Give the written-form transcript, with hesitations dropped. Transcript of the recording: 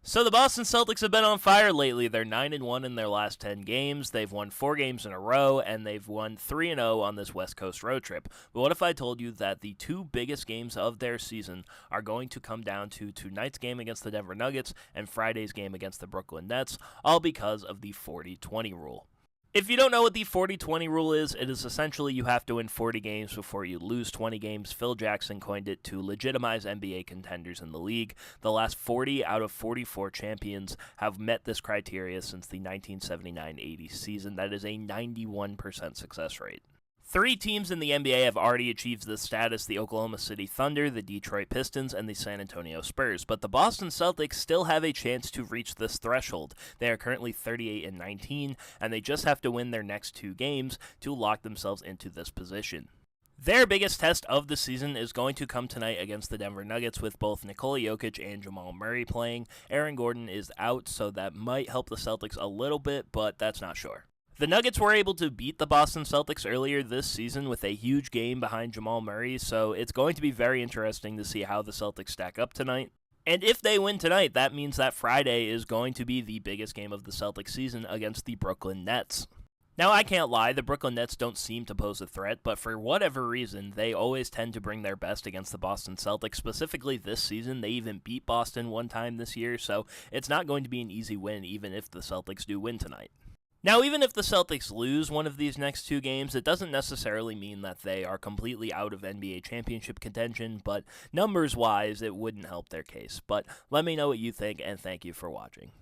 So the Boston Celtics have been on fire lately. They're 9-1 in their last 10 games. They've won 4 games in a row, and they've won 3-0 on this West Coast road trip. But what if I told you that the two biggest games of their season are going to come down to tonight's game against the Denver Nuggets and Friday's game against the Brooklyn Nets, all because of the 40-20 rule? If you don't know what the 40-20 rule is, it is essentially you have to win 40 games before you lose 20 games. Phil Jackson coined it to legitimize NBA contenders in the league. The last 40 out of 44 champions have met this criteria since the 1979-80 season. That is a 91% success rate. 3 teams in the NBA have already achieved this status: the Oklahoma City Thunder, the Detroit Pistons, and the San Antonio Spurs. But the Boston Celtics still have a chance to reach this threshold. They are currently 38-19, and they just have to win their next 2 games to lock themselves into this position. Their biggest test of the season is going to come tonight against the Denver Nuggets, with both Nikola Jokic and Jamal Murray playing. Aaron Gordon is out, so that might help the Celtics a little bit, but that's not sure. The Nuggets were able to beat the Boston Celtics earlier this season with a huge game behind Jamal Murray, so it's going to be very interesting to see how the Celtics stack up tonight. And if they win tonight, that means that Friday is going to be the biggest game of the Celtics season against the Brooklyn Nets. Now, I can't lie, the Brooklyn Nets don't seem to pose a threat, but for whatever reason, they always tend to bring their best against the Boston Celtics. Specifically this season, they even beat Boston one time this year, so it's not going to be an easy win even if the Celtics do win tonight. Now, even if the Celtics lose one of these next 2 games, it doesn't necessarily mean that they are completely out of NBA championship contention, but numbers-wise, it wouldn't help their case. But let me know what you think, and thank you for watching.